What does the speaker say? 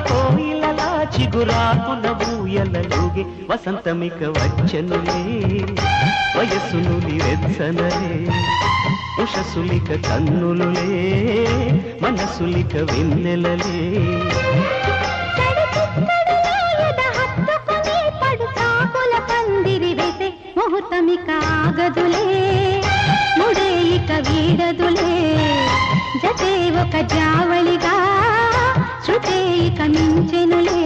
కోయిలలా చిగురాకుల ఊయలలుగే వసంతమిక వచ్చనులే వయసును నిరెచ్చనలే ఉషసులిక కన్నులులే మనసులిక వెన్నెలలే ముహూర్తమిక ఆగదులే ముడే ఇక వీడదులే జతే ఒక జావళిగా శృతే ఇక మించెనులే